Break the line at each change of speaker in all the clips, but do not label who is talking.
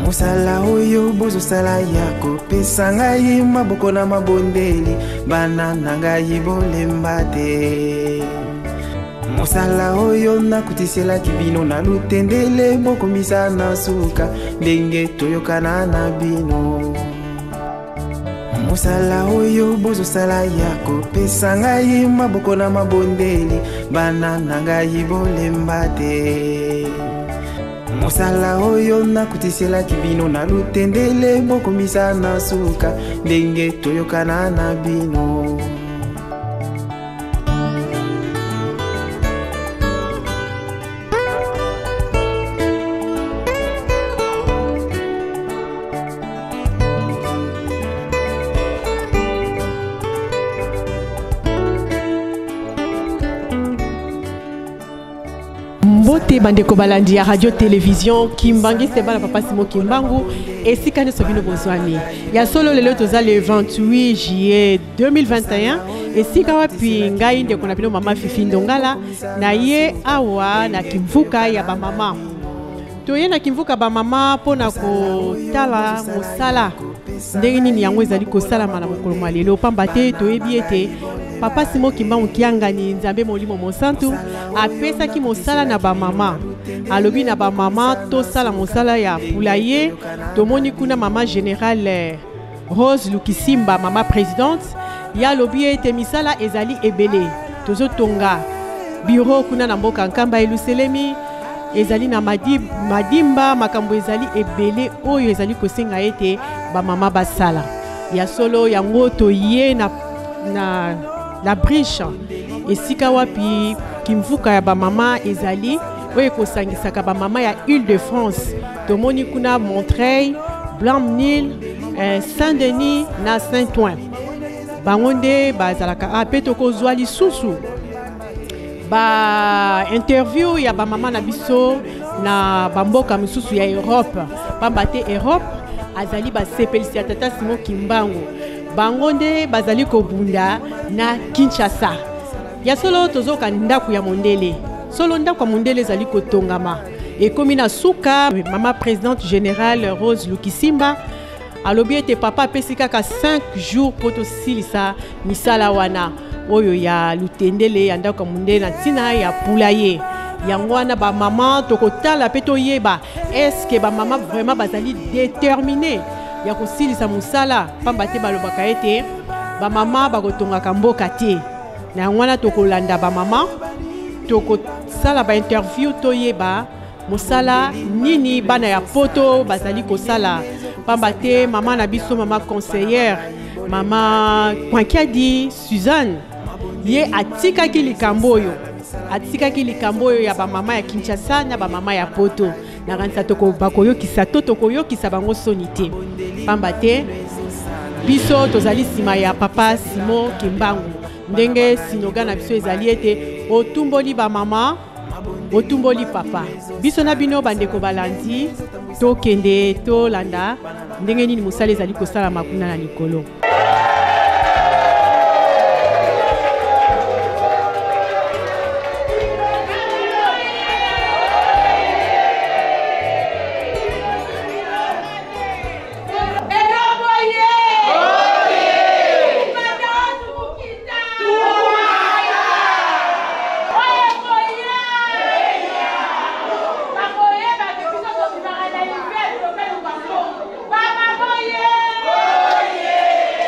Musala oyo bozo sala yako pesa ngai maboko na mabondeli bana nangai bolemba te. Musala oyo nakutisela kibino na lutendele bokomisa na suka ndenge toyokana na bino. Musala oyo bozo sala yako pesa ngai maboko na mabondeli bana nangai bolemba te. Musala oyo nakutisela kibino na lutendele bokomisa na suka ndenge toyokana na bino.
Mbote bandeko balandi ya radio télévision Kimbangi seba na papa Simon Kimbangu esika ne sobino bozwani ya solo lelo toza le 28 juillet 2021 esika wapi ngai ndeko na bino mama Fifi Ndongala na ye awa na kimvuka ya ba mama toye na kimvuka ba mama pona kotala mosala ndenge nini yango ezali kosalama na mokolo mwa lelo pamba te toyebi ete papa Simon Kimbangu kiangani nzambe molimo mosantu apesaki mosala na ba mama alobi na ba mama to sala mosala ya poulailler tomoni kuna mama générale Rose Lukisimba mama présidente ya lobi ete misala ezali ebele tozo tonga bureau kuna na mboka nkamba eluselemi ezali na madimba makambo ezali ebele oyo ezali kosenga ete ba mama basala ya solo yango toye na la briche esika wapi kimvuka ya ba mama ezali oyo kosangisaka ba mama ya Île-de-France tomoni kuna Montreuil, Blanc-Nil, Saint-Denis na Saint-Ouen bango nde bazalaka ape tokozwa lisusu ba interview ya ba mama na biso na bamboka misusu ya Europe pamba te Europe azali basepelisi ya tata Simon Kimbangu bango nde bazali kobunda na Kinshasa ya solo tozoka ndaku ya mondele solo ndaku ya mondele ezali kotongama ekomi na suka mama présidente générale Rose Lukisimba alobi ete papa apesi kaka 5 jours po tosilisa misala wana oyo ya lutendele ya ndaku ya mondele na ntina ya poulailler yango wana ba mama tokotala pe toyeba est-ce ba mama vraiment bazali déterminé ya kosilisa musala pamba te balobaka ete ba mama bakotongaka mboka te na yango wana tokolanda ba mama tokosala ba interview toyeba musala nini bana ya poto bazali kosala pamba te mama na biso mama conseillère mama Kwankiadi Suzanne ye atikaki likambo oyo ya ba mama ya Kinshasa na ba mama ya poto na kanisa bakoyokisa to tokoyokisa bango soni te pamba te biso tozali sima ya papa Simon Kimbangu ndenge sinoga na biso ezali ete otumboli ba mama otumboli papa biso na bino bandeko balandi tokende tolanda ndenge nini musala ezali kosala makuna na likolo.
Yeah!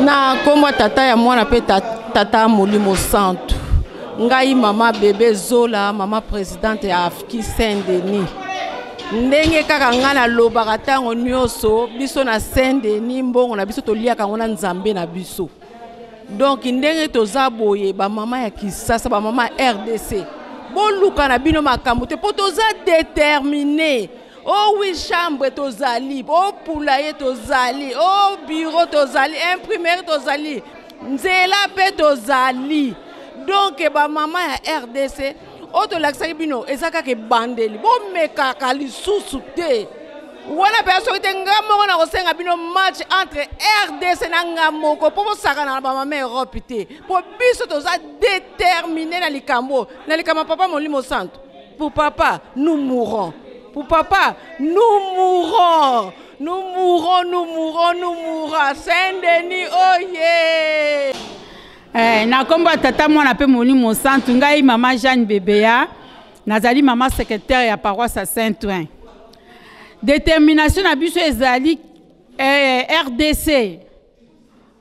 Na komwa tata ya mwana pe tata Molimo Santu. Ngai mama bébé Zola, mama présidente ya Afki Saint-Denis. Ndenge kaka ngana lobaka tango nyonso biso na Saint-Denis mbongo na biso toliaka ngona nzambe na biso. Donc ndenge toza boye ba mama ya Kisasa ba mama RDC. Boluka na bino makambo te po toza déterminé. Oh oui, chambre tozali, oh poulailler tozali, oh bureau tozali, imprimerie tozali, nzela pe tozali. Donc ba mama ya RDC, oh to laksaki bino, ezaka ke bandeli, bo mekaka lisusu te. Wana pe aso te ngamo na kosenga bino match entre RDC na ngamoko po saka na ba mama Europe te. Po biso toza déterminé na likambo papa Molimo Santu. Pour papa, nous mourrons. Pour papa, nous mourrons. Nous mourrons, nous mourrons, nous mourrons. Saint-Denis, oh yeah!
Na komba tata mwana pe Molimo Santu ngai mama Jeanne Bébéa nazali mama secrétaire ya paroisse à Saint-Ouen. Détermination na biso ezali RDC.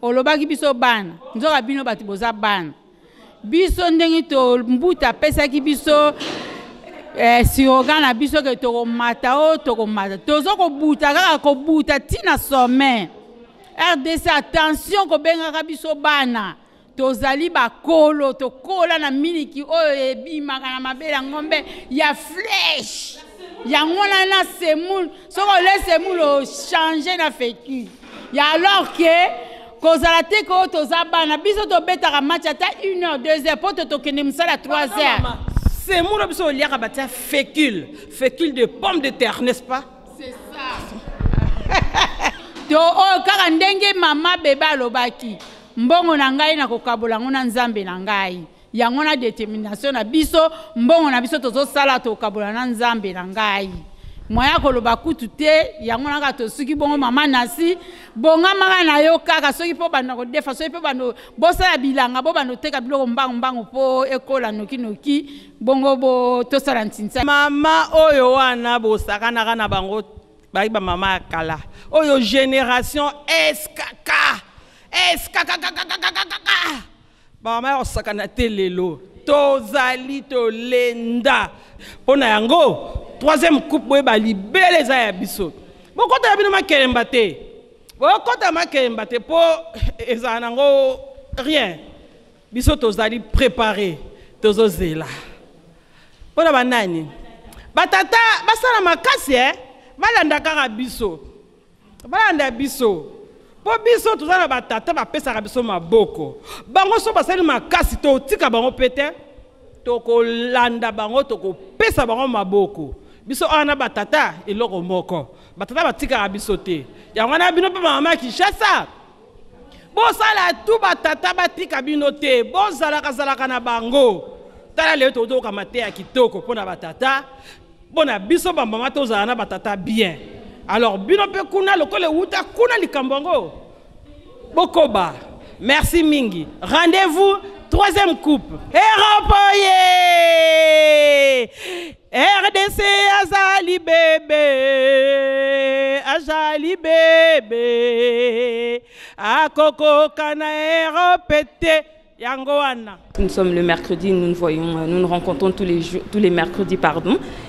Olobaki biso bana. Nzoka bino bati boza bana. Biso ndenge to mbuta pesa ki biso sirogan na biso ke toko mata o toko mata. Tozo ko buta kaka ko buta tina sommet. RDC attention ko benga biso bana. Tozali ba kolo to kola na miliki oyo ebima kana mabela ngombe ya flèche. Yangona na semoul soko le semoul o changer na fécu. Ya alors que kozala te ko toza bana biso to betaka match ata 1 heure 2 heures poto to kende musala 3 heures.
Semoul biso liaka batia fécule, fécule de pomme de terre, n'est-ce pas?
C'est ça. To o kaka ndenge mama bébé alobaki. Mbongo na ngai na kokabola ngona nzambe na ngai. Yango na détermination na biso mbongo na biso tozo sala to kabola na nzambe na ngai. Moya koloba kutu te yango na to suki bongo mama nasi bonga maka na yo kaka soki po bana ko defa soki po bano bosala bilanga bo bano teka biloko mbango po ekola noki noki bongo bo to sala ntinsa.
Mama oyo wana bo sakana na bango ba mama kala. Oyo génération SKK. Mama osakana te lelo tozali to lenda pona yango troisième coupe boye ba libele za ya biso bokota ya bino makelemba te bokota makelemba te po eza nango rien biso tozali préparé tozozela pona banani batata basala makasi balanda kaka biso balanda biso. Po biso tozana batata bapesaka biso maboko. Bango so basali makasi to tika bango pete to ko landa bango to ko pesa bango maboko. Biso ana batata eloko moko. Batata batika biso te. Yango na bino pa mama Kinshasa. bosala tu batata batika bino te bozalaka na bango tala leo tozoka mate ya kitoko mpona batata bona biso bamama tozala na batata bien alors bino mpe kuna lokole wuta kuna likambo yango bokoba merci mingi rendez-vous troisième coupe Europoye RDC azali bébé akoko kana Europete yangoana.
Nous sommes le mercredi, nous nous rencontrons tous les mercredis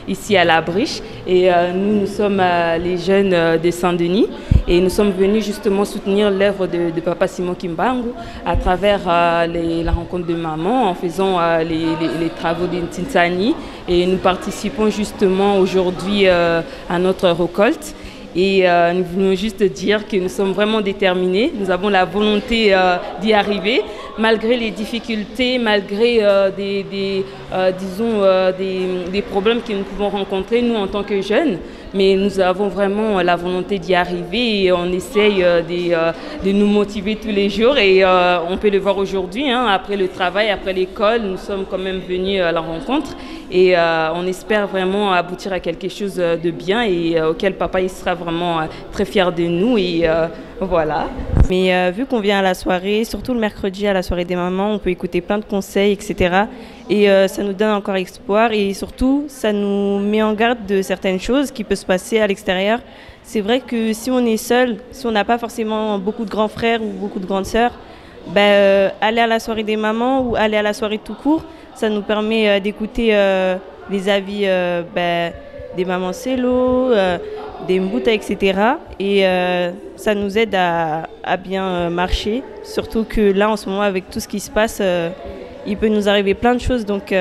ici à la Briche et nous sommes les jeunes de Saint-Denis et nous sommes venus justement soutenir l'œuvre de Papa Simon Kimbangu à travers la rencontre de maman en faisant les travaux d'Intinsani et nous participons justement aujourd'hui à notre récolte. Et nous voulons juste dire que nous sommes vraiment déterminés, nous avons la volonté d'y arriver, malgré les difficultés, malgré des problèmes que nous pouvons rencontrer, nous en tant que jeunes. Mais nous avons vraiment la volonté d'y arriver et on essaye de nous motiver tous les jours. Et on peut le voir aujourd'hui, hein, après le travail, après l'école, nous sommes quand même venus à la rencontre. Et on espère vraiment aboutir à quelque chose de bien et auquel papa il sera vraiment très fier de nous. Et voilà.
Mais vu qu'on vient à la soirée, surtout le mercredi à la soirée des mamans, on peut écouter plein de conseils, etc. Et ça nous donne encore espoir et surtout, ça nous met en garde de certaines choses qui peuvent se passer à l'extérieur. C'est vrai que si on est seul, si on n'a pas forcément beaucoup de grands frères ou beaucoup de grandes sœurs, aller à la soirée des mamans ou aller à la soirée tout court, ça nous permet d'écouter les avis des mamans cello, des mbouta, etc. Et ça nous aide à bien marcher. Surtout que là, en ce moment, avec tout ce qui se passe, il peut nous arriver plein de choses. Donc,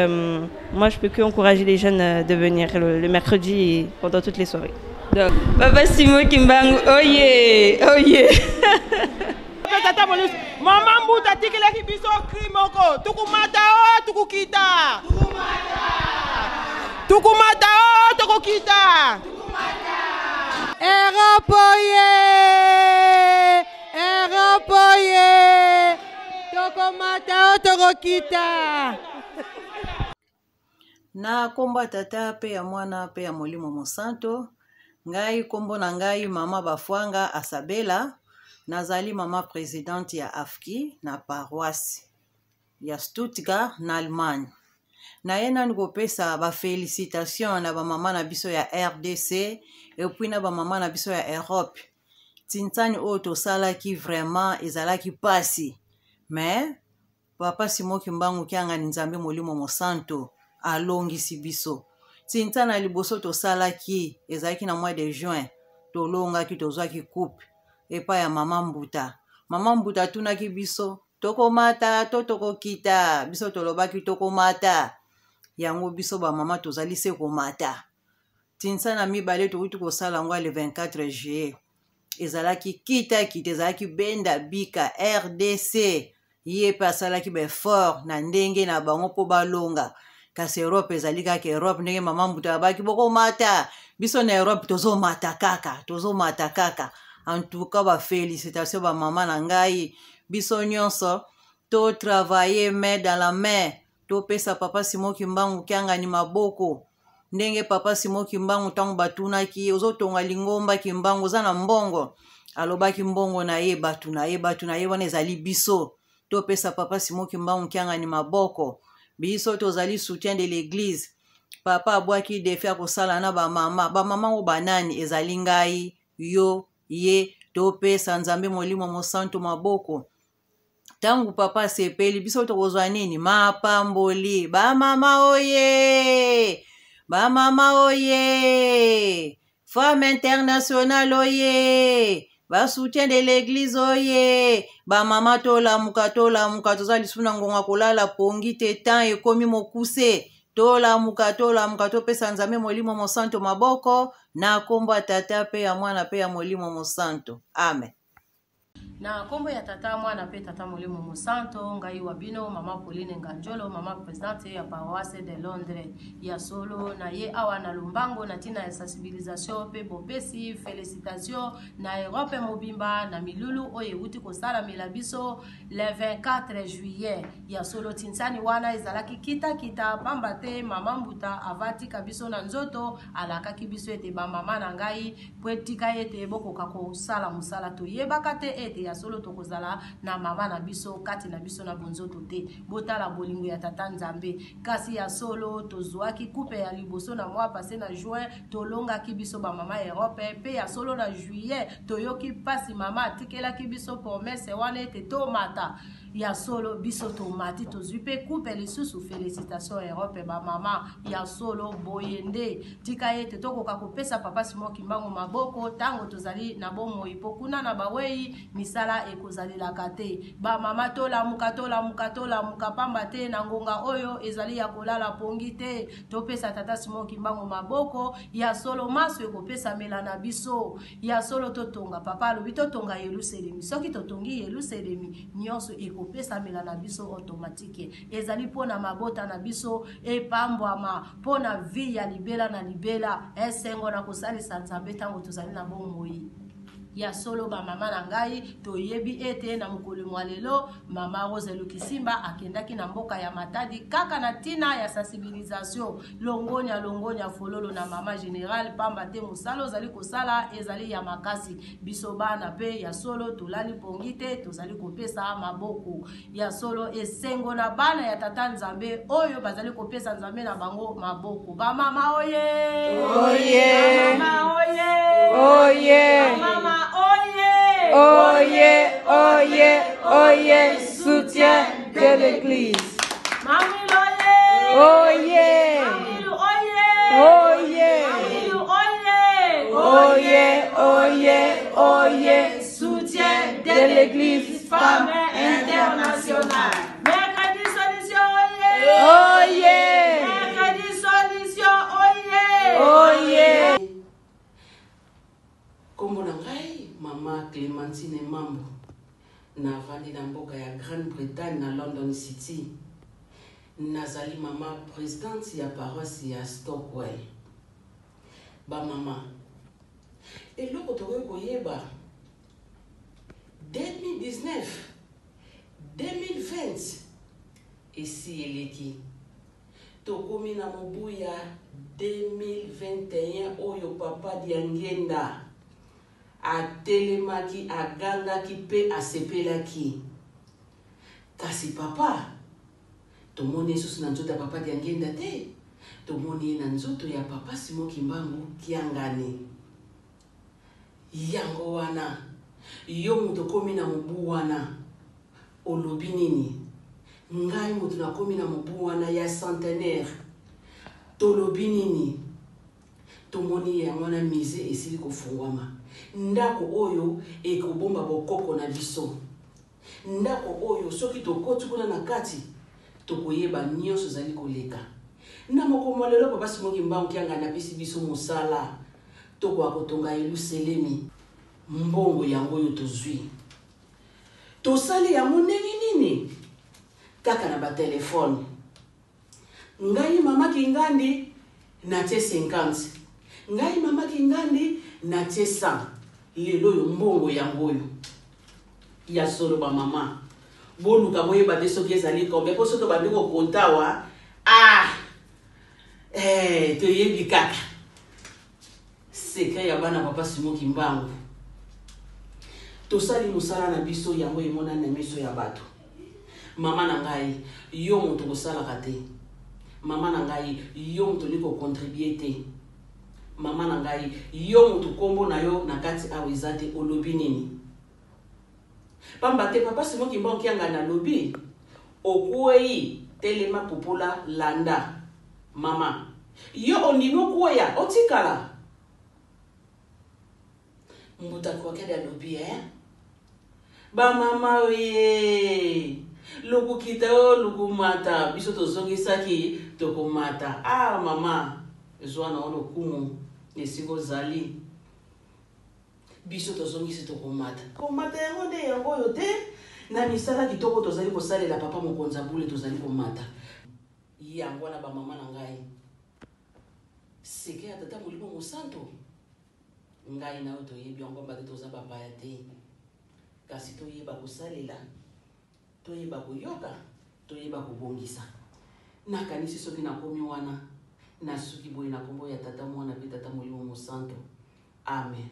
moi, je peux que encourager les jeunes de venir le mercredi et pendant toutes les soirées.
Donc, Papa Simon Kimbangu, oh yeah, oh yeah.
Maman Mbuta tikilaki biso krimoko tukumata o tukukita tukumata o tukukita
Europoye tokomata o tukukita.
Na komba tata pe ya mwana pe ya Molimo Mosanto ngai kombo na ngai mama Bafwanga Asabela. Nazali mama présidente ya AFKI na paroisse ya Stuttgart na Allemagne. Na yena ngopesa ba félicitations na ba mama na biso ya RDC et puis na ba mama na biso ya Europe. Tintani oto salaki vraiment ezalaki pasi. Mais Papa Simon Kimbangu kianga nzambe Molimo Mosanto alongisi biso. Tintana liboso to salaki ezalaki na mois de juin to longa ki tozwaki coupe. Epa ya mama Mbuta. Mama Mbuta tunaki biso. Tokomata, tokokita. Biso tolobaki tokomata. Yango biso ba mama tozali se komata. Tinsa na mibale tukutu kosala ngwa le 24 juillet. Ezalaki kita, ezalaki benda bika RDC. Yepa salaki be fort na ndenge na bango po balonga. Kasi Europe ezali kaka Europe ndenge mama Mbuta baki boko mata. Biso na Europe tozo mata kaka. En tout cas, félicitations à maman Nangai. Biso nyonso, to travailler main dans la main. To pesa Papa Simon Kimbangu kianga ni maboko. Ndenge Papa Simon Kimbangu tangu batuna ki. Ozo tonga lingomba Kimbangu zana mbongo. Aloba Kimbongo na ye batuna ye wane zali biso. To pesa Papa Simon Kimbangu kianga ni maboko. Biso to zali soutien de l'église. Papa abwaki defia kosala na ba mama o banani ezali ngai yo. Ye tope sanzambe Molimo Mosanto maboko. Tangu papa sepeli biso tokozwa nini mapamboli ba mama oye femme internationale oye ba soutien de l'église oye ba mama tolamuka tozali suna ngonga kolala pongi te temps ekomi mokuse tolamuka topesa nzambe Molimo Mosanto maboko na kombo tata pe ya mwana pe ya Molimo Mosanto. Amen.
na kombo ya tata mwana pe tata Molimo Mosanto ngai wabino mama Pauline Nganjolo mama présidente ya paroisse de Londres ya solo na ye awa na Lumbango na tina ya sensibilisation pe bopesi félicitations na Europe mobimba na milulu oye uti kosala milabiso le 24 juillet ya solo tinsani wana ezalaki kita pamba te mama Mbuta avati kabiso na nzoto alaka kibiso ete ba mama na ngai poetika ete bokoka ko sala musala to yebaka te ete ya solo tokozala na mama na biso kati na biso na bonzoto te botala bolingo ya tata Nzambe kasi ya solo tozwaki coupe ya liboso na mois passé na juin tolongaki biso ba mama Europe pe ya solo na juillet toyoki pasi mama atikelaki biso promesse wana ete tomata ya solo biso tomati tozwi pe coupe lisusu félicitations Europe ba mama ya solo boyende tika ete tokoka kopesa papa Simon Kimbangu maboko tango tozali na bomoi pokuna na bawei misala ekozalelaka te ba mama tolamuka pamba te na ngonga oyo ezali ya kolala pongi te topesa tata Simon Kimbangu maboko ya solo maso ekopesa mela na biso ya solo totonga papa alobi totonga Yerusalemi soki totongi Yerusalemi nyonso ekopesa mela na biso automatique ezali pona mabota na biso epambwama pona vie ya libela na libela esengo na kosalisa Nzambe tango tozali na bomoi ya solo ba mama na ngai toyebi ete na mokolo mwa lelo mama Rose Lukisimba akendaki na mboka ya Matadi kaka na tina ya sensibilisation longonya fololo na mama général pamba te musalo zali kosala ezali ya makasi biso bana pe ya solo tolali pongite tozali kopesa maboko ya solo esengo na bana ya tata Nzambe oyo bazali kopesa Nzambe na bango maboko ba mama oye
oye
mama oye
oye
mama
oye, soutien de l'église.
Mamie
Oye, oye, soutien de l'église femme internationale.
Mercredi solution,
oye.
Mercredi solution,
oye.
Kombo na ngai mama Clémentine Mambo navandi na mboka ya Grande-Bretagne na London City nazali mama présidente ya paroisse ya Stockwell ba mama eloko tokoki koyeba 2019 2020 esi eleki tokomi na mobu ya 2021 oyo papa Diangenda atelemaki agangaki pe asepelaki kasi papa tomoni lisusu na nzoto ya papa Diangenda te tomoni na nzoto ya papa Simon Kimbangu Kiangani yango wana yo mutu komi na mobu wana olobi nini ngai mutu nakomi na mobu wana ya centenaire tolobi nini tomoni yango na mise esili kofungwama ndako oyo ekobomba bokoko na biso ndako oyo soki tokoti kuna na kati tokoyeba nyonso zali koleka na moko lelo papa Simon Kimbangu Kiangani apesi biso mosala tokoka kotonga Yerusalemi mbongo yango oyo tozwi tosali yango ndenge nini kaka na batelefone ngai mama Kingandi natie 50 ngai mama Kingandi natie 100 lelo yo mbongo yango oyo ya solo ba mama boluka boyeba te soki ezali kombe po soki bandi kokontawa toyebi kaka sekret ya bana papa Simon Kimbangu tosali mosala na biso yango emonani na miso ya bato mama na ngai yo moto kosalaka te mama na ngai yo moto liko contribuer te mama na ngai yo moto kombo na yo na kati awa eza te olobi nini pamba te papa Simon Kimbangu Kiangani alobi okwei telema popola landa mama yo onino kweya otikala mbuta kwa kede alobi ba mama oye luku kita luku mata biso tozongisaki tokomata mama ezwa na ono kumu nesiko zali biso tozongisi tokomata komata yango nde yango oyo te na misala kitoko tozali kosalela papa mokonzi Abule tozali komata yango wana bamama na ngai seke ya tata Molimo Mosantu ngai nayo toyebi yango mbate toza bapaya te kasi toyeba kosalela toyeba koyoka toyeba kobongisa nakanisi soki nakomi wana nasuki boye na kombo ya tata mwana pe tata Molimo Mosantu amen.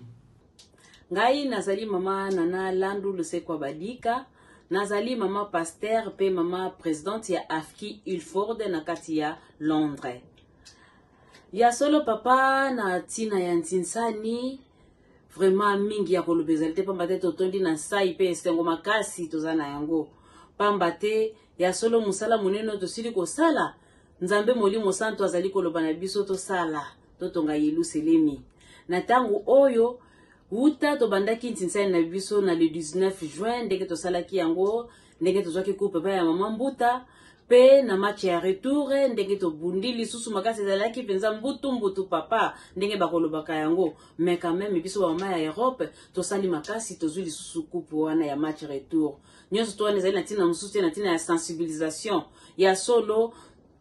Ngai nazali mama Nana Landu Lusekwa Badika, nazali mama pasteur pe mama présidente ya AFKI Ilford na kati ya Londres. Ya solo papa na tina ya ntinsani vraiment mingi ya kolobezali te pamba te totondi na sai pe esengo makasi tozana yango pamba te ya solo musala munene tosili kosala Nzambe Molimo Mosantu azali koloba na biso tosala totonga Yelusalemi na tangu oyo Wuta to bandaki ntinsani na biso na le 19 juin ndenge to salaki yango ndenge to zwaki coupe pa ya mama Mbuta pe na match ya retour ndenge to bundili susu makasi zalaki penza mbutu papa ndenge bakolobaka yango mais quand même biso ba mama ya Europe to sali makasi to zuli susu coupe wana ya match retour nyonso to wana zali na tina mususu na tina ya sensibilisation ya solo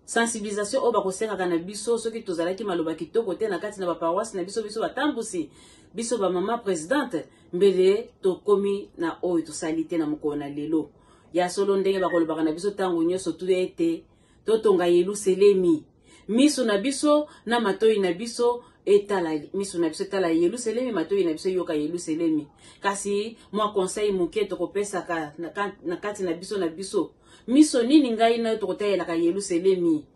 sensibilisation o bakosenga na biso soki to zalaki maloba kitoko te na kati na ba paroisse na biso batambusi biso ba mama présidente mbele to komi na oyo to salite na mukona lelo ya solo ndenge bakolobaka na biso tango nyonso tu ete to tonga Yelusalemi miso na biso na matoi na biso etala miso na biso etala Yelusalemi matoi na biso yoka Yelusalemi kasi moi conseil muke to kopesa ka na kati na biso miso nini ngai na to kotayela ka Yelusalemi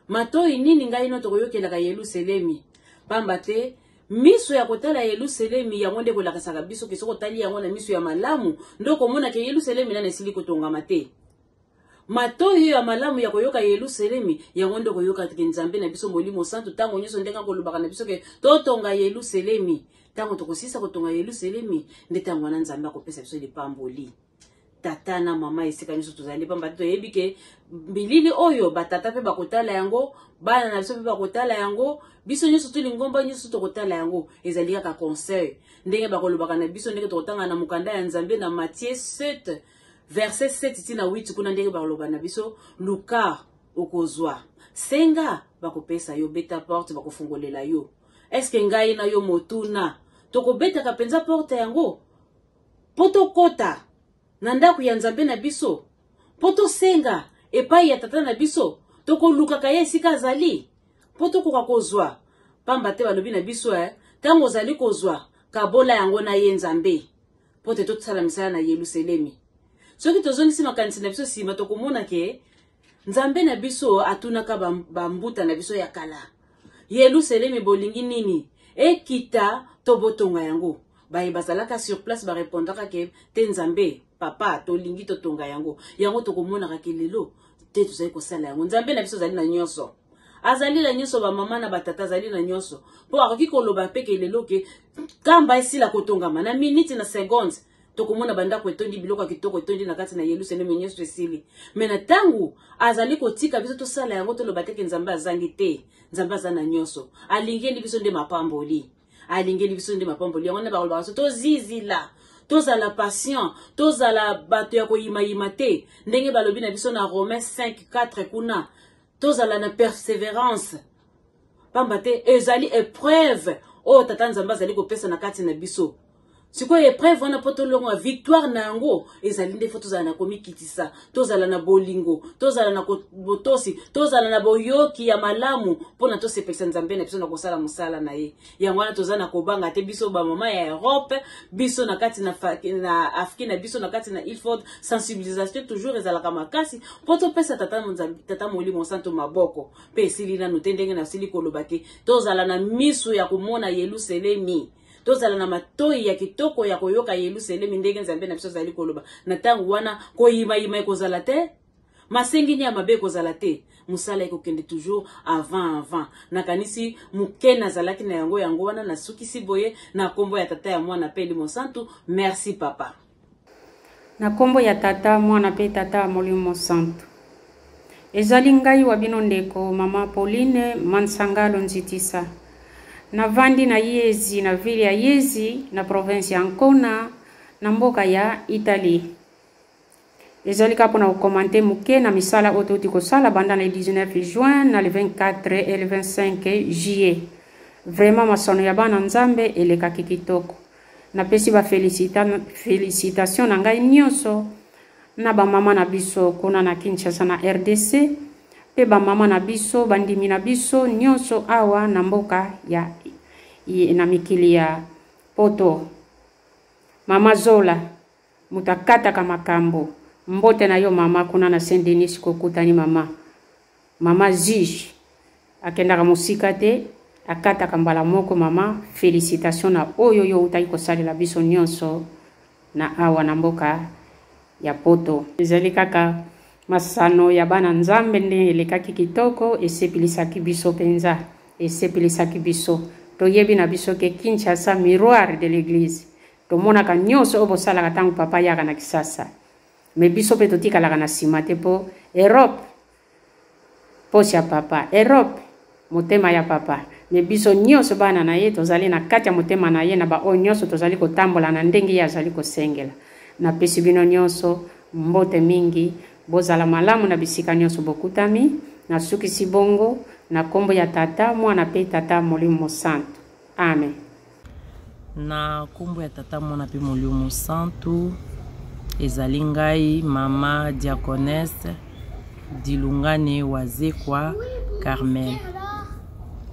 matoi nini ngai na to koyokela ka Yelusalemi pamba te miso ya kotala Yelusalemi yango nde kolakisaka biso ke soko tali yango na miso ya malamu ndoko mona ke Yelusalemi na nesili kotonga mate matoi ya malamu ya koyoka Yelusalemi yango ndoko yoka ke Nzambe na biso Molimo Mosantu tango nyoso ndenga kolobaka na biso ke totonga Yelusalemi tango tokosisa kotonga Yelusalemi nde tango na Nzambe akopesa biso lipamboli tata na mama esika nyoso tozali pamba to yebi ke bilili oyo batata pe bakotala yango bana na biso pe bakotala yango biso nyoso tuli ngomba nyoso tokotala yango ezali kaka conseil ndenge bakolobaka na biso ndenge tokotanga na mukanda ya Nzambe na Matthieu 7 verset 7 tina 8 kuna ndenge bakoloba na biso luka okozwa senga bakopesa yo beta porte bakofungolela yo eske ngai na yo motuna tokobeta ka penza porte yango poto kota na ndako ya Nzambe na biso poto senga epai ya tata na biso toko luka ka yesika azali poto koka kozwa pamba te balobi na biso tango zali kozwa kabola yango na ye Nzambe pote totsala misala na Yelusalemi soki tozonisi makanisi na biso sima tokomona ke Nzambe na biso atunaka bambuta na biso ya kala Yelusalemi bolingi nini ekita tobotonga yango baye bazalaka sur place ba répondaka ke te Nzambe papa tolingi totonga yango tokomona ka kelelo te tozali kosala yango Nzambe na biso zali na nyonso azali na nyonso ba mama na batata azali na nyonso po akoki koloba pe kelelo ke kamba esila kotongama na minute na seconde tokomona bandako etondi biloko kitoko etondi na kati na Yelusalemi nyonso esili mais na tangu azali kotika biso tosala yango toloba te ke Nzambe azangi te Nzambe azana nyonso alingeli biso nde mapamboli alingeli biso nde mapamboli yango na bakoloba so tozizila tozala patient tozala bato ya koyima te ndenge balobi na biso na Romains 5:4 kuna tozala na persévérance pamba te ezali épreuve o tata Nzambe azali kopesa na kati na biso siko épreuve wana poto longo victoire na yango ezali nde fo tozala na komikitisa tozala na bolingo tozala na botosi tozala na boyoki ya malamu pona tosepelisa Nzambe na biso na kosala musala na ye yango wana tozala na kobanga te biso ba mama ya Europe biso na kati na Afrique na biso na kati na Ilford sensibilisation toujours ezalaka makasi poto pesa tata Molimo Mosantu maboko pe esili na nutendenge na sili koloba te tozala na miso ya komona Yelusalemi tozala na matoi ya kitoko ya koyoka Yelusalemi ndenge Nzambe na biso zali koloba na tangu wana koyima ekozala te masengi ya mabe ekozala te musala ekokende toujours avant nakanisi mukena zalaki na yango wana na sukisi boye na kombo ya tata ya mwana pe Molimo Mosantu merci papa
na kombo ya tata mwana pe tata Molimo Mosantu ezali ngai wa bino ndeko mama Pauline Mansangalo Nzitisa na vandi na Yezi na vile ya Yezi na province ya Ancona na mboka ya Italie. Ezali kapo na ukomante muke na misala ototi kosala banda na 19 juin na le 24 et le 25 juillet. Vraiment masono ya bana nzambe eleka kitoko. Na pesi ba felicitation na ngai nyonso na ba mama na biso kuna na Kinshasa na RDC pe ba mama na biso bandimi na biso nyonso awa na mboka ya na mikili ya poto. Mama Zola mutakata kama makambo mbote na yo mama kuna na Saint Denis kokutani mama Zish akenda musika te akata kambala moko mama felicitation na oyo yo utai kosalela biso nyonso na awa na mboka ya poto. Ezali kaka masano ya bana nzambe nde elekaki kitoko esepilisaki biso penza esepilisaki biso toyebi na biso ke Kinshasa miroir de l'église tomonaka nyonso obo sala tangu papa yaka na kisasa me biso pe totikalaka na sima te po Europe posi ya papa Europe motema ya papa me biso nyonso bana na ye tozali na kati ya motema na ye na ba o nyonso tozali kotambola na ndenge ya azali kosengela na pesi bino nyonso mbote mingi bozala malamu na bisika nyonso bokutami na sukisi bongo na kombo ya tata mwana pe tata Molimo Santo. Amen.
Na kombo ya tata mwana pe Molimo Santo ezali ngai mama diaconesse Dilungane Wazekwa Carmel.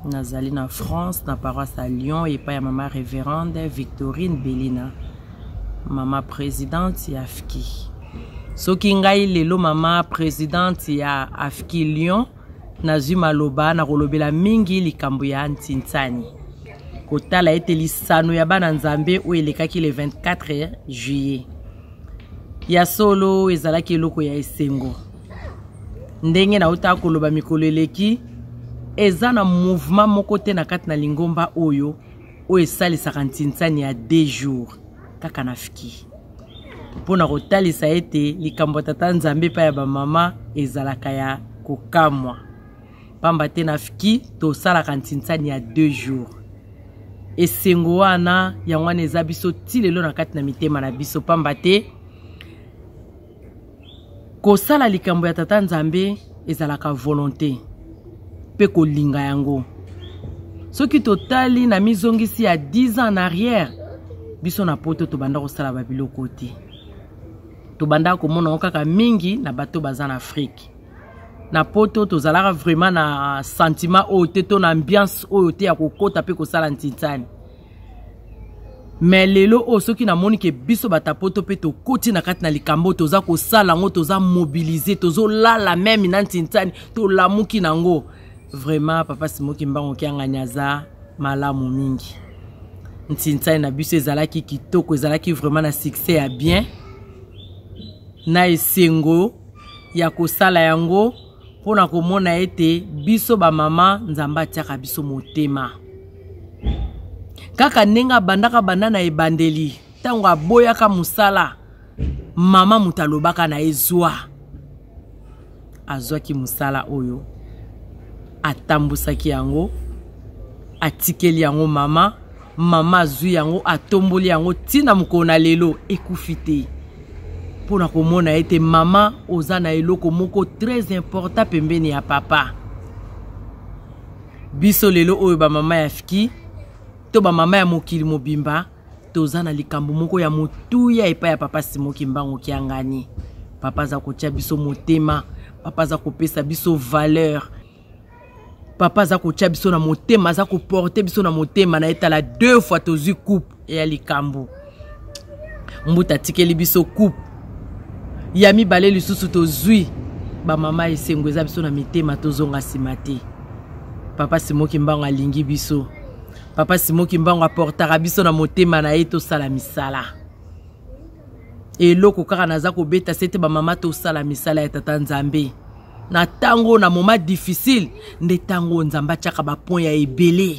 Nazali na France na paroisse à Lyon et pa ya mama révérende Victorine Belina, mama présidente ya AFKI. Soki ngai lelo mama présidente ya AFKI Lyon nazwi maloba na kolobela mingi likambo ya Ntintsani. Kotala ete lisano ya bana nzambe o elekaki le 24 juillet. Ya solo ezalaki eloko ya esengo. Ndenge na uta koloba mikolo eleki eza na mouvement moko te na kati na lingomba oyo esalisaka Ntintsani ya 2 jours kaka na AFKI. Pona kotalisa ete likambo tata nzambe pa ya ba mama ezalaka ya kokamwa. Pamba te na AFKI to salaka Ntintsani ya 2 jours. Esengo wana yangwana eza biso ti lelo na kati na mitema na biso pamba te kosala likambo ya tata nzambe ezalaka volonté pe kolinga yango. Soki totali na mizongisi ya 10 ans en arrière biso na poto tobanda kosala babiloko te. Tobanda komona kaka mingi na bato baza na Afrique. Na poto tozalaka vraiment na sentiment oyo te to na ambiance oyo te ya kokota pe kosala Ntintsani. Mais lelo o soki na moni ke biso batapoto pe to koti na kati na likambo toza kosala ngo toza mobiliser tozo lala même na Ntintsani to lamuki nango. Vraiment papa Simoki Mbango kianga nyaza malamu mingi. Ntintsani na biso ezalaki kitoko ezalaki vraiment na succès ya bien. Na esengo ya kosala yango pona komona ete biso ba mama nzamba tiaka biso motema. Kaka nenga bandaka bandana ebandeli tango aboyaka musala mama mutalobaka na ezwa azwaki musala oyo atambusaki yango atikeli yango mama azwi yango atomboli yango tina mukona lelo ekufite. Pona komona ete mama oza na eloko moko très important pembeni ya papa. Biso lelo oyo ba mama ya AFKI to ba mama ya mokili mobimba toza na likambo moko ya motuya epa ya papa Simoki Mbango kiangani. Papa za kotia biso motema, papa za kopesa biso valeur. Papa za kotia biso na motema, za koporter biso na motema na etala 2 fois tozu coupe ya likambo. Mbuta tikeli biso coupe. Yami bale lisusu tozui ba mama esengo eza biso na mitema tozonga simate. Papa Simoki Mbango alingi biso. Papa Simoki Mbango aportaka biso na motema na ye tosala misala. Eloko kaka naza kobeta sete ba mama tosala misala ya tata nzambe. Na tango na moment difficile nde tango nzamba tiaka ba point ya ebele.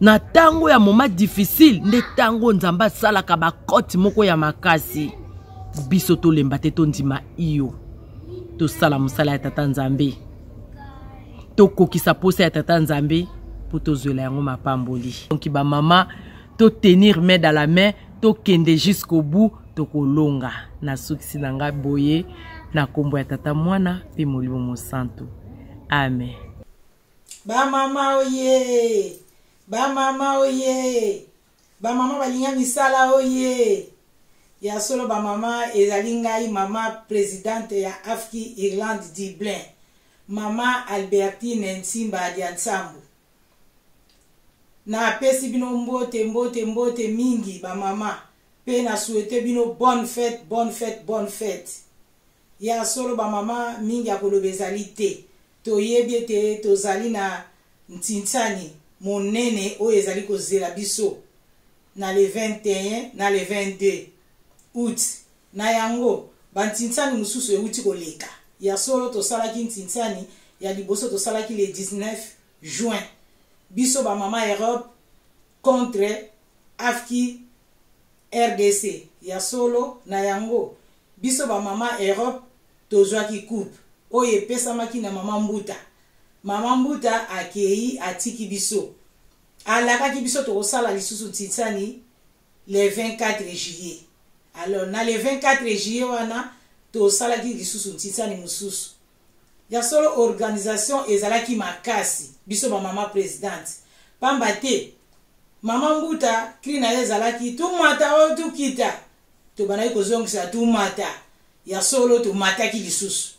Na tango ya moment difficile nde tango nzamba salaka ba koti moko ya makasi. Biso to lemba te to ndima iyo. To sala musala ya tata nzambe. To kokisa posa ya tata nzambe
pour tozwela yango mapamboli. Donc ba mama to tenir main dans la main, to kende jusqu'au bout, to kolonga na sukisi nanga boye na kombo ya tata mwana pe molimo mosantu. Amen.
Ba mama oye. Ba mama oye. Ba mama balinga misala oye. Ya solo ba mama ezali ngai mama présidente ya Afki Irlande Dublin. Mama Albertine Nsimba Adiansambu. Na pesi bino mbote mingi ba mama. Pe na souhaite bino bonne fête. Ya solo ba mama mingi akoloba ezali te. Toyebi ete tozali na ntintsani monene oyo ezali kozela biso na le 21 na le 22 août na yango bantintsani mususu euti koleka. Ya solo tosalaki ntintsani ya liboso tosalaki le 19 juin biso ba mama Europe contre Afki RDC. Ya solo na yango biso ba mama Europe tozwaki coupe oyo epesamaki na mama Mbuta. Mama Mbuta akei atiki biso alakaki biso tokosala lisusu ntintsani le 24 juillet. Alors na le 24 juillet wana tosalaki lisusu ntintsani mususu. Ya solo organisation ezalaki makasi biso ba mama présidente pamba te mama Mbuta krina ezalaki tumata o tukita to banayi kozongisa tumata. Ya solo tomataki lisusu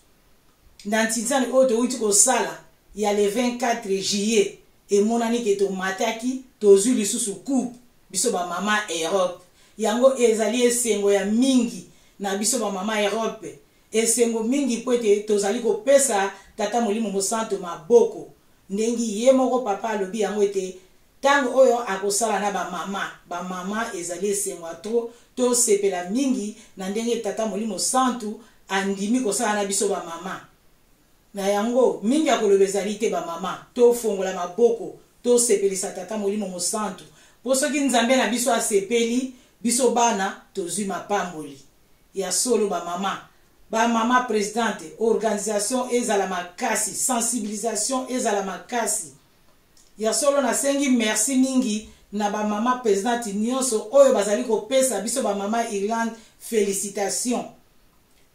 na ntintsani oyo towuti kosala ya le 24 juillet emonani ke tomataki tozwi lisusu coupe biso ba mama Europe. Yango ezali esengo ya mingi na biso ba mama Europe. Esengo mingi po ete tozali kopesa tata molimo mosantu maboko ndengi ye moko papa alobi yango ete tango oyo akosala na ba mama ezali esengo atro to sepela mingi na ndenge tata molimo santu andimi kosala na biso ba mama. Na yango mingi akoloba ezali te ba mama to fongola maboko to sepelisa tata molimo mosantu po soki nzambe na biso asepeli biso bana tozwi mapamboli. Ya solo ba mama présidente organisation ezala makasi sensibilisation ezala makasi. Ya solo nasengi merci mingi na ba mama présidente nyonso oyo bazali kopesa biso ba mama Irlande félicitations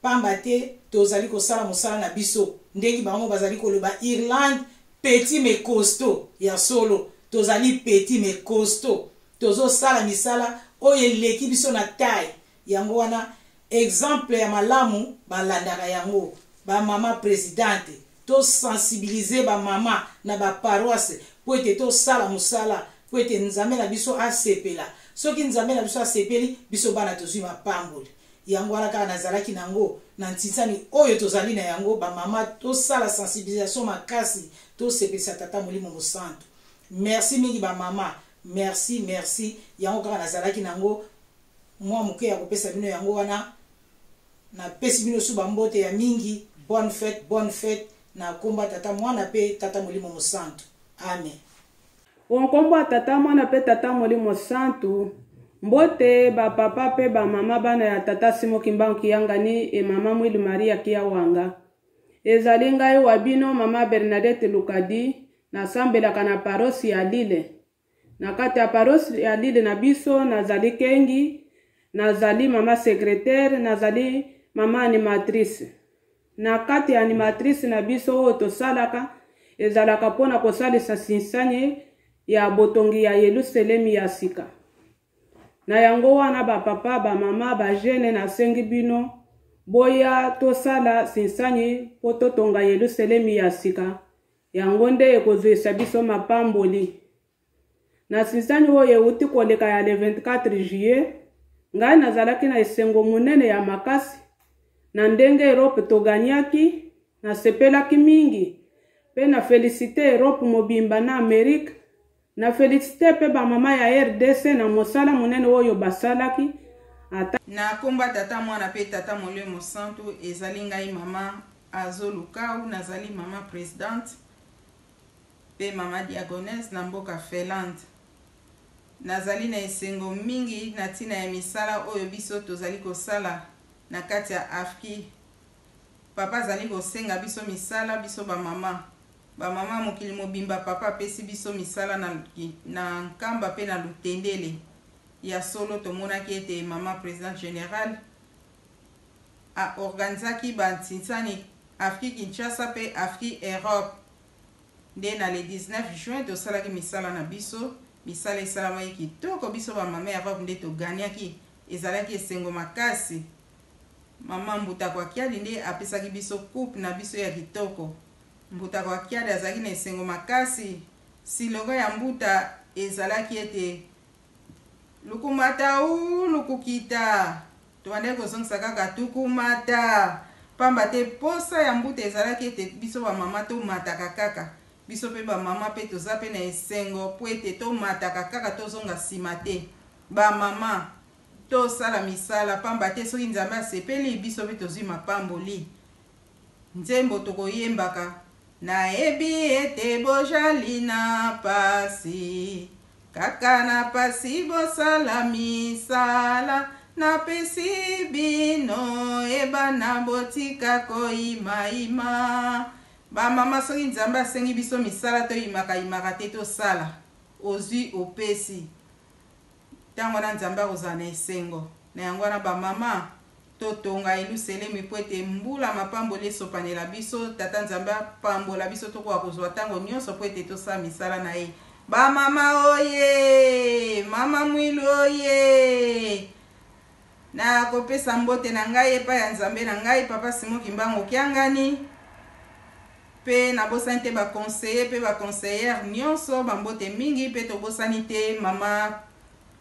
pamba te tozali kosala mosala na biso ndenge bango bazali koloba Irlande petit mais costaud. Ya solo tozali petit mais costaud tozosala misala oyo eleki biso na taille. Yango wana exemple ya malamu balandaka yango ba mama présidente to sensibiliser ba mama na ba paroisse po ete to sala musala po ete nzambe na biso asepela. Soki nzambe na biso asepeli biso bana tozwi mapamboli. Yango wana kaka nazalaki nango na ntintsani oyo tozali na yango ba mama to sala sensibilisation makasi to sepelisa tata molimo mosantu. Merci mingi ba mama. Merci yango kaka nazalaki nango mwa moke ya kopesa bino yango wana na pesi bino su bambote ya mingi. Bonne fête na komba tata mwana pe tata molimo mosantu. Amen.
Onkomba tata mwana pe tata molimo santu mbote ba papa pe ba mama bana ya tata Simo Kimbangu Kiyangani e mama Mwilu Maria Kiawanga. Ezali ngai wa bino mama Bernadette Lukadi na sambelaka na parosi ya Lille. Na kati ya parosi ya Lille na biso nazali kengi, nazali mama secrétaire, nazali mama animatrice. Na kati ya animatrice na biso oyo tosalaka ezalaka pona kosalisa sinsanye ya botongi ya Yerusalemi ya sika. Na yango wana ba papa ba mama ba jeune na sengi bino boya tosala sinsanye po totonga Yerusalemi ya sika. Yango nde ekozwisa biso mapamboli. Na sinsanye oyo euti koleka ya le 24 juillet ngai nazalaki na esengo munene ya makasi na ndenge Europe toganyaki na sepelaki mingi pe na felicite Europe mobimba na Amerika na felicite pe ba mama ya RDC na mosala munene oyo basalaki ata
na komba tata mwana pe tata molimo santu ezali ngai mama Azolukau nazali mama présidente pe mama diagonesse na mboka Finlande. Nazali na esengo mingi na tina ya misala oyo biso tozali kosala na kati ya Afki. Papa zali kosenga biso misala biso ba bamama mokili mobimba papa apesi biso misala na nkamba pe na lutendele ya solo tomonaki ete mama président général aorganizaki bantinsani Afrique Kinshasa pe Afrique Europe nde na le 19 juin tosalaki misala na biso misala esalamaki kitoko biso bamama Europe nde toganiaki ezalaki esengo makasi mama Mbuta kwa Kiadi nde apesaki biso coupe na biso ya kitoko Mbuta kwa Kiadi azalaki na esengo makasi silogo ya Mbuta ezalaki ete lukumata u lukukita towande kozongisa kaka tukumata pamba te posa ya Mbuta ezalaki ete biso bamama tomataka kaka biso pe bamama pe toza pe na esengo po ete tomataka kaka tozonga nsima te bamama tosala misala pamba te soki nzambe asepeli biso pe tozwi mapamboli nzembo tokoyembaka nayebi ete bojali na pasi kaka na pasi bosala misala napesi bino ebana botika koyimayima bamama soki nzambe asengi biso misala toyimaka te tosala ozwi opesi ntango wana nzambe akozala na esengo na yango wana bamama totonga eluselemi po ete mbula mapamboli esopanela biso tata nzambe apambola biso tokoka kozwa ntango nyonso po ete tosala misala na ye bamama oye mama mwilu oye na kopesa mbote na ngai epai ya nzambe na ngai papa Simon Kimbangu Kiangani pe nabosani te baconseiller pe baconseillere nyonso bambote mingi pe tobosani te mama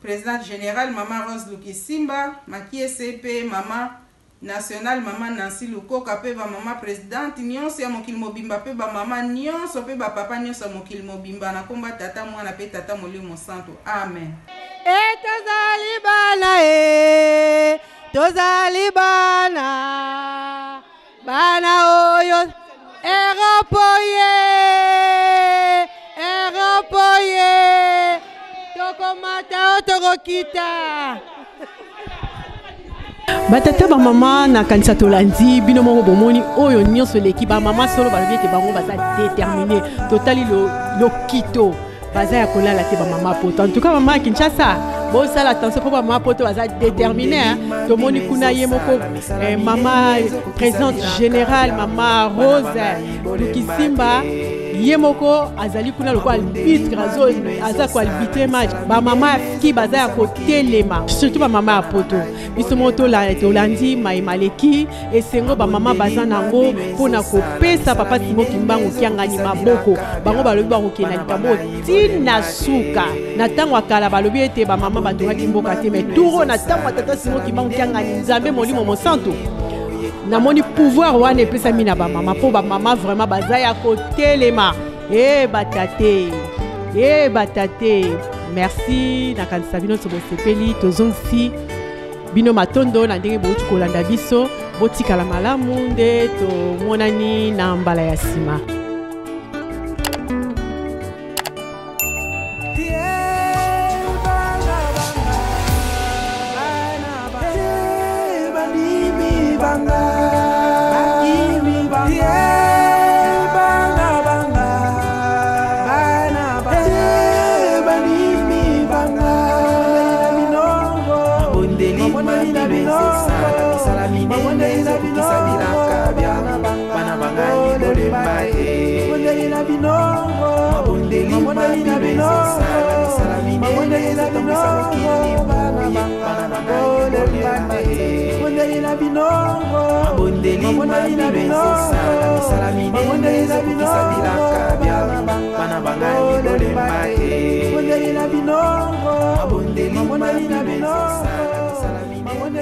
présidente générale mama Rose Lukisimba Makiese pe mama national mama Nancy Lukoka pe mama présidente nyonso ya mokili mobimba pe mama nyonso pe papa nyonso ya mokili mobimba na komba tata mwana pe tata Molimo Santo amen.
Tozali bana tozali bana oyo Eropoye tokomata otokokita batata bamama na kanisa tolandi bino moko bomoni oyo nyonso leki bamama solo balobi ete bango baza déterminé totali lokito baza ya kolala te bamama poto en tout cas mama ya Kinshasa bosala attention po bamama poto baza déterminé tomoni kuna ye moko mama présidente générale mama Rose Lukisimba ye moko azali kuna loko arbitre aza ko arbitre match bamama ki baza ya kotelema surtout bamama ya poto biso moto la tolandi maimaleki esengo bamama baza nango mpona kopesa papa Simon Kimbangu Kiangani maboko bango balobi bakokenda likambo tina suka na ntango akala balobi ete bamama batongaki mboka te mais turo na ntango ya tata Simon Kimbangu Kiangani nzambe molimo mosantu namoni pouvoir wana epesami na bamama mpo bamama vraiment baza ya kotelema batate merci nakanisa bino tobosepeli tozongisi bino matondo na ndenge bouti kolanda biso botikala malamu nde tomonani na mbala ya nsima.
Abonde